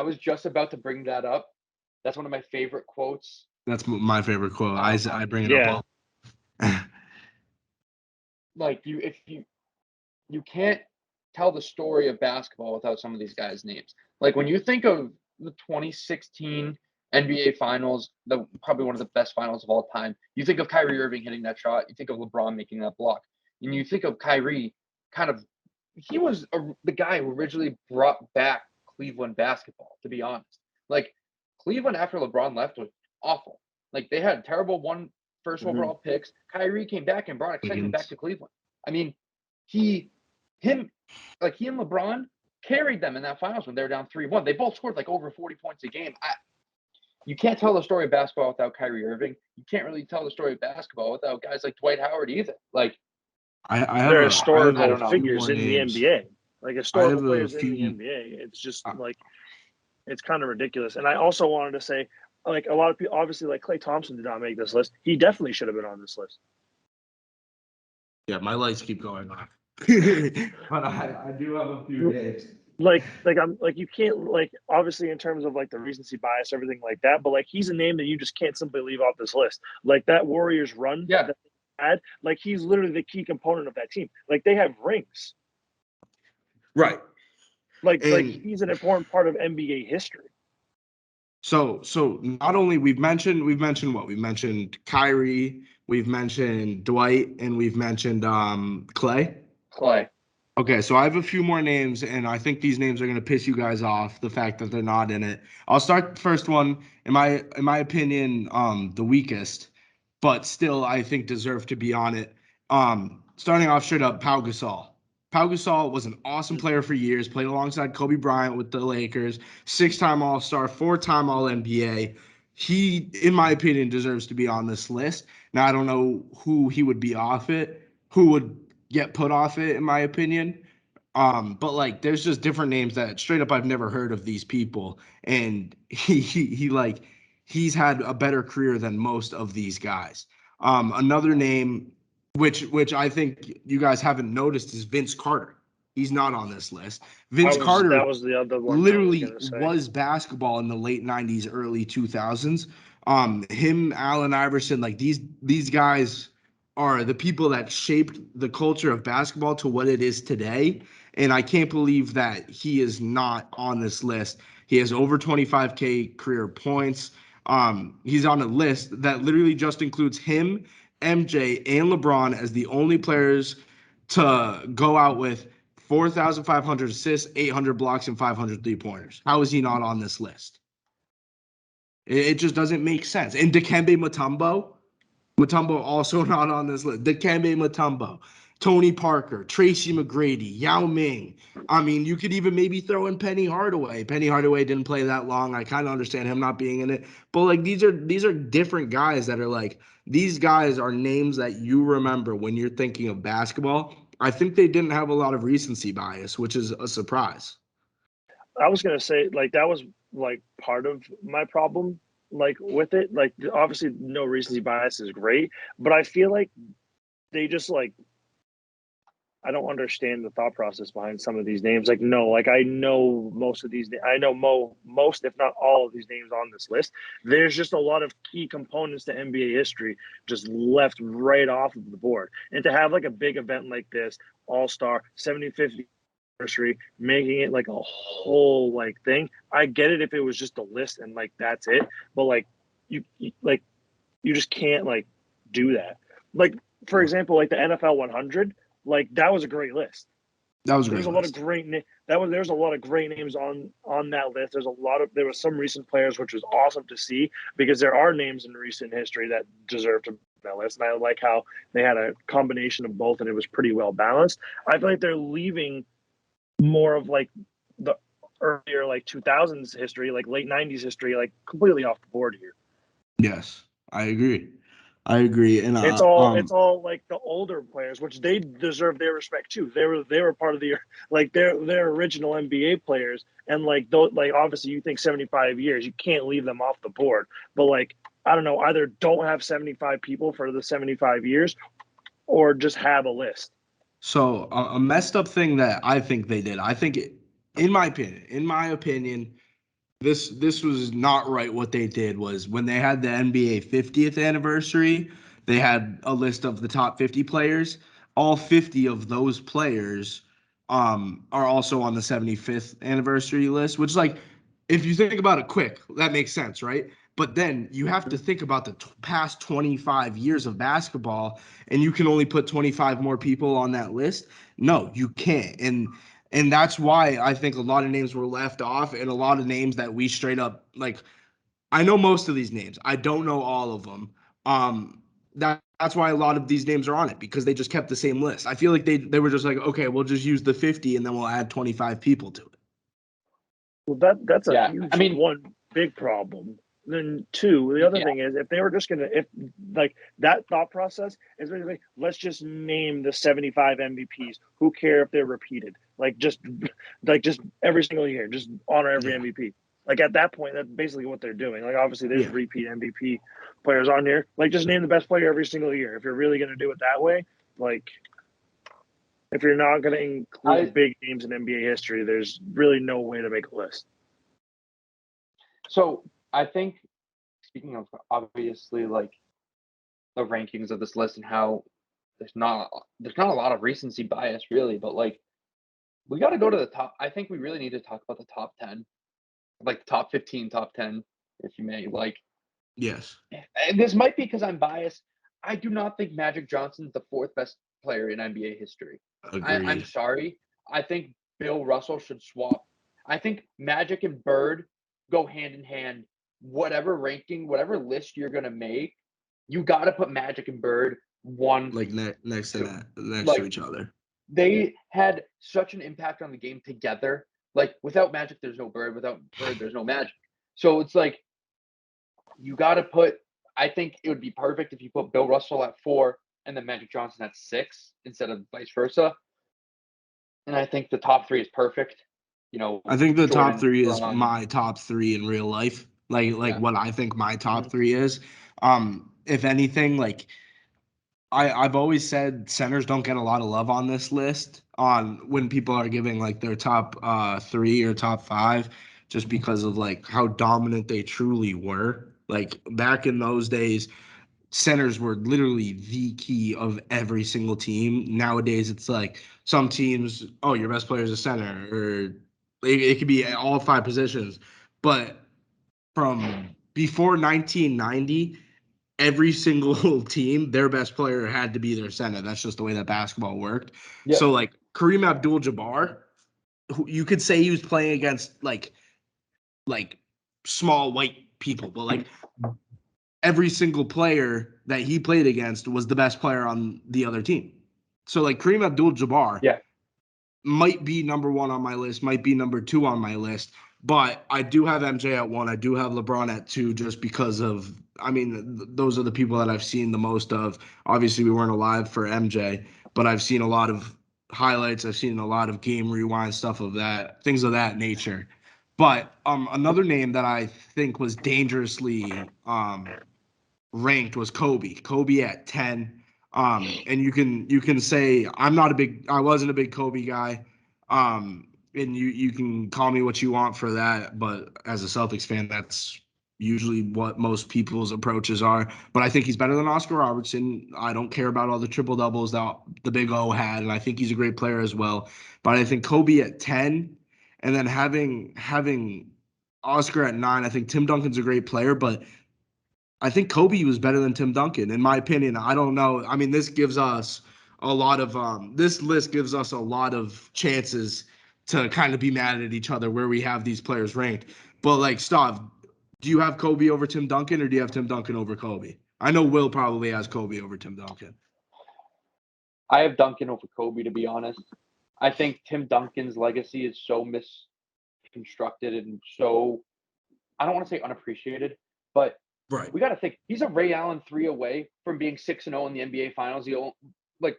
was just about to bring that up. That's one of my favorite quotes. That's my favorite quote. I bring it up all. Like you can't tell the story of basketball without some of these guys' names. Like when you think of the 2016 NBA Finals, probably one of the best finals of all time, you think of Kyrie Irving hitting that shot. You think of LeBron making that block. And you think of Kyrie he was the guy who originally brought back Cleveland basketball, to be honest. Like, Cleveland after LeBron left was awful. Like, they had terrible first overall picks. Kyrie came back and brought excitement back to Cleveland. I mean, he and LeBron carried them in that finals when they were down 3-1. They both scored like over 40 points a game. You can't tell the story of basketball without Kyrie Irving. You can't really tell the story of basketball without guys like Dwight Howard either. Like, they're historical figures in the names. NBA. Like historical players in the NBA. It's just it's kind of ridiculous. And I also wanted to say, like, a lot of people, obviously, like Klay Thompson did not make this list. He definitely should have been on this list. Yeah, my lights keep going off. But I do have a few days. You can't, like, obviously in terms of like the recency bias, everything like that, but like he's a name that you just can't simply leave off this list. Like that Warriors run that they had, like he's literally the key component of that team. Like they have rings. Right. Like he's an important part of NBA history. So not only we've mentioned what? We've mentioned Kyrie, we've mentioned Dwight, and we've mentioned Klay. Okay, so I have a few more names, and I think these names are going to piss you guys off, the fact that they're not in it. I'll start the first one, in my opinion, the weakest, but still I think deserve to be on it. Starting off straight up, Pau Gasol. Pau Gasol was an awesome player for years, played alongside Kobe Bryant with the Lakers, 6-time All-Star, 4-time All-NBA. He, in my opinion, deserves to be on this list. Now, I don't know who he would be off it, who would get put off it, in my opinion. But like there's just different names that straight up I've never heard of these people. And he's had a better career than most of these guys. Another name which I think you guys haven't noticed is Vince Carter. He's not on this list. Carter that was the other one literally was basketball in the late 90s, early 2000s. Him, Allen Iverson, like these guys are the people that shaped the culture of basketball to what it is today. And I can't believe that he is not on this list. He has over 25K career points. He's on a list that literally just includes him, MJ, and LeBron as the only players to go out with 4,500 assists, 800 blocks, and 500 three-pointers. How is he not on this list? It just doesn't make sense. And Dikembe Mutombo also not on this list. Dikembe Mutombo, Tony Parker, Tracy McGrady, Yao Ming. I mean, you could even maybe throw in Penny Hardaway. Penny Hardaway didn't play that long. I kind of understand him not being in it. But like these are different guys that are like, these guys are names that you remember when you're thinking of basketball. I think they didn't have a lot of recency bias, which is a surprise. I was gonna say like that was like part of my problem like with it. Like obviously no recency bias is great, but I feel like they just like I don't understand the thought process behind some of these names. Like no, like I know most of these. I know most, if not all, of these names on this list. There's just a lot of key components to NBA history just left right off of the board. And to have like a big event like this, All Star 75th anniversary, making it like a whole like thing. I get it if it was just a list and like that's it, but like like you just can't like do that. Like for example, like the NFL 100, like that was a great list. That was a There's great a lot of list. there's a lot of great names on that list. There was some recent players which was awesome to see because there are names in recent history that deserve to be on that list, and I like how they had a combination of both and it was pretty well balanced. I feel like they're leaving more of like the earlier like 2000s history, like late 90s history, like completely off the board here. Yes, I agree. I agree. And It's all like the older players, which they deserve their respect too. They were part of the like they're original NBA players, and like those like obviously you think 75 years, you can't leave them off the board. But like I don't know, either don't have 75 people for the 75 years, or just have a list. so a messed up thing that I think they did. I think, in my opinion, this was not right. What they did was when they had the NBA 50th anniversary, they had a list of the top 50 players. All 50 of those players are also on the 75th anniversary list, which like if you think about it quick, that makes sense, right? But then you have to think about the past 25 years of basketball, and you can only put 25 more people on that list. No, you can't. And that's why I think a lot of names were left off, and a lot of names that we straight up like. I know most of these names. I don't know all of them. That's why a lot of these names are on it because they just kept the same list. I feel like they were just like, okay, we'll just use the 50 and then we'll add 25 people to it. Well, that's a Yeah, I huge mean, one big problem. Then two, the other yeah, thing is if they were just gonna if like that thought process is basically let's just name the 75 MVPs. Who care if they're repeated? Just every single year, just honor every Yeah. MVP. Like at that point, that's basically what they're doing. Like obviously there's Yeah. repeat MVP players on here. Like just name the best player every single year. If you're really gonna do it that way, like if you're not gonna I include big names in NBA history, there's really no way to make a list. so I think speaking of obviously like the rankings of this list and how there's not a lot of recency bias really, but like we got to go to the top. I think we really need to talk about the top 10, like the top 15, top 10, if you may. Like, Yes. and this might be because I'm biased. I do not think Magic Johnson's the fourth best player in NBA history. I'm Agreed. sorry. I think Bill Russell should swap. I think Magic and Bird go hand in hand. Whatever ranking, whatever list you're gonna make, you got to put Magic and Bird one, Like next to two. that, next to Like each other. they had such an impact on the game together. Like without Magic, there's no Bird. Without Bird, there's no Magic. So it's like you got to put. I think it would be perfect if you put Bill Russell at 4 and then Magic Johnson at 6 instead of vice versa. And I think the top 3 is perfect. You know, I think the top Jordan, three is Braun. my top three in real life. Like Yeah. what I think my top Mhm. three is. If anything, like I've always said centers don't get a lot of love on this list on when people are giving like their top three or top five, just because of like how dominant they truly were. Like back in those days, centers were literally the key of every single team. Nowadays, it's like some teams, oh, your best player is a center, or it could be all five positions. But from before 1990, every single team, their best player had to be their center. That's just the way that basketball worked. Yep. So, like Kareem Abdul-Jabbar, who you could say he was playing against like small white people, but like every single player that he played against was the best player on the other team. So like Kareem Abdul-Jabbar Yeah. might be number one on my list, might be number two on my list, but I do have MJ at one. I do have LeBron at two, just because of, I mean, those are the people that I've seen the most of. Obviously, we weren't alive for MJ, but I've seen a lot of highlights. I've seen a lot of game rewind stuff of that, things of that nature. But another name that I think was dangerously ranked was Kobe. Kobe at 10. And you can say I wasn't a big Kobe guy. And you can call me what you want for that, but as a Celtics fan, that's usually what most people's approaches are. But I think he's better than Oscar Robertson. I don't care about all the triple doubles that the Big O had, and I think he's a great player as well. But I think Kobe at 10, and then having Oscar at 9. I think Tim Duncan's a great player, but I think Kobe was better than Tim Duncan, in my opinion. I don't know. I mean, this gives us a lot of this list gives us a lot of chances to kind of be mad at each other where we have these players ranked. But like, Stav, do you have Kobe over Tim Duncan, or do you have Tim Duncan over Kobe? I know Will probably has Kobe over Tim Duncan. I have Duncan over Kobe, to be honest. I think Tim Duncan's legacy is so misconstructed and so, I don't want to say unappreciated, but Right. we got to think he's a Ray Allen 3 away from being 6-0 in the NBA Finals. Like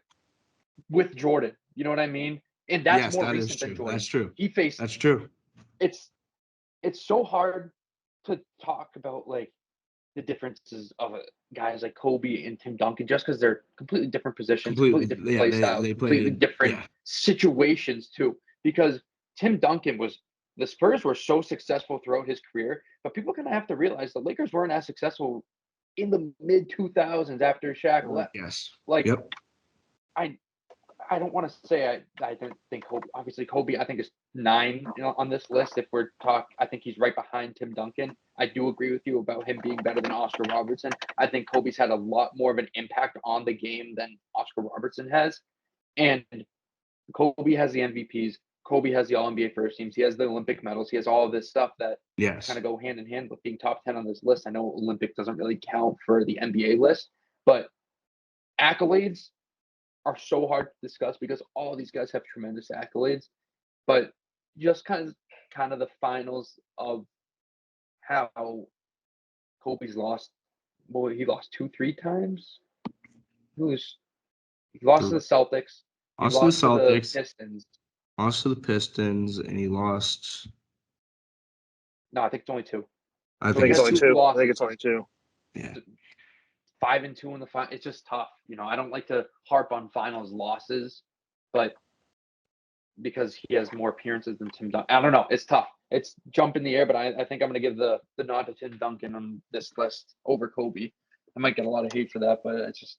with Jordan, you know what I mean? And that's more recent than Jordan. That's true. That's true. It's so hard to talk about like the differences of guys like Kobe and Tim Duncan just because they're completely different positions, completely different play styles, completely different situations too. Because Tim Duncan the Spurs were so successful throughout his career, but people kind of have to realize the Lakers weren't as successful in the mid 2000s after Shaq left. Yes. Like, I don't want to say I don't think Kobe. Obviously, Kobe I think is 9 on this list. If we're I think he's right behind Tim Duncan. I do agree with you about him being better than Oscar Robertson. I think Kobe's had a lot more of an impact on the game than Oscar Robertson has, and Kobe has the MVPs. Kobe has the All-NBA first teams. He has the Olympic medals. He has all of this stuff that kind of go hand in hand with being top 10 on this list. I know Olympic doesn't really count for the NBA list, but accolades are so hard to discuss because all these guys have tremendous accolades. But just kind of the finals of how Kobe's lost. Well, he lost 2-3 times. He lost to the Celtics. He lost to the Pistons. Lost to the Pistons, and he lost. No, I think it's only 2. I think it's only 2. I think it's only 2. Yeah. 5-2 in the final. It's just tough. I don't like to harp on finals losses, but because he has more appearances than Tim Duncan. I don't know. It's tough. It's jump in the air, but I think I'm going to give the nod to Tim Duncan on this list over Kobe. I might get a lot of hate for that, but it's just.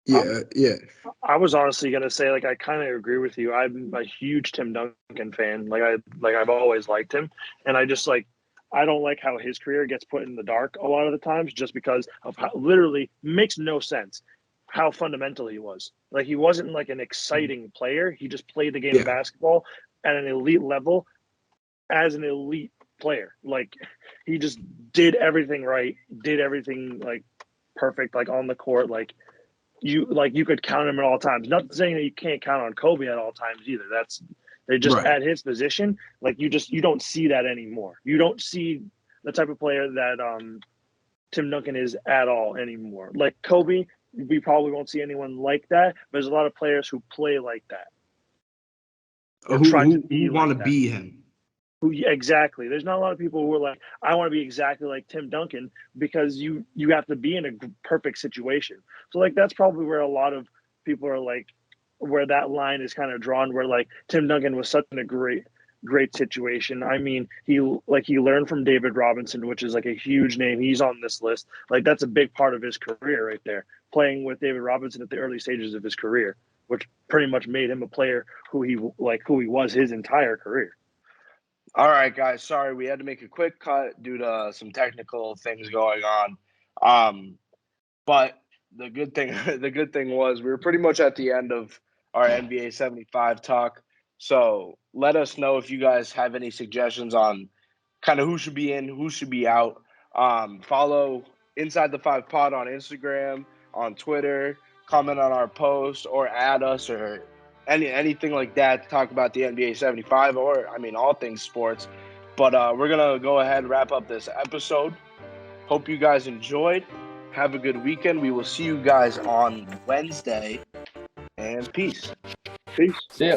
Yeah. I was honestly gonna say, like, I kind of agree with you. I'm a huge Tim Duncan fan. I've always liked him, and I just I don't like how his career gets put in the dark a lot of the times, just because of how literally makes no sense how fundamental he was. Like, he wasn't like an exciting player. He just played the game of basketball at an elite level as an elite player. Like, he just did everything right, did everything like perfect, like on the court, you could count him at all times. Not saying that you can't count on Kobe at all times either. They just at his position, you don't see that anymore. You don't see the type of player that Tim Duncan is at all anymore. Like Kobe, we probably won't see anyone like that. But there's a lot of players who play like that. Or who want to be him. Exactly. There's not a lot of people who are like, I want to be exactly like Tim Duncan, because you have to be in a perfect situation. So that's probably where a lot of people are where that line is kind of drawn, where Tim Duncan was such a great situation. I mean, he learned from David Robinson, which is a huge name. He's on this list. That's a big part of his career right there, playing with David Robinson at the early stages of his career, which pretty much made him a player who he was his entire career. All right, guys. Sorry, we had to make a quick cut due to some technical things going on. But the good thing was we were pretty much at the end of our NBA 75 talk. So let us know if you guys have any suggestions on kind of who should be in, who should be out. Follow Inside the 5 Pod on Instagram, on Twitter. Comment on our post or add us or anything like that to talk about the NBA 75 or, all things sports. But we're going to go ahead and wrap up this episode. Hope you guys enjoyed. Have a good weekend. We will see you guys on Wednesday. And peace. Peace. See ya.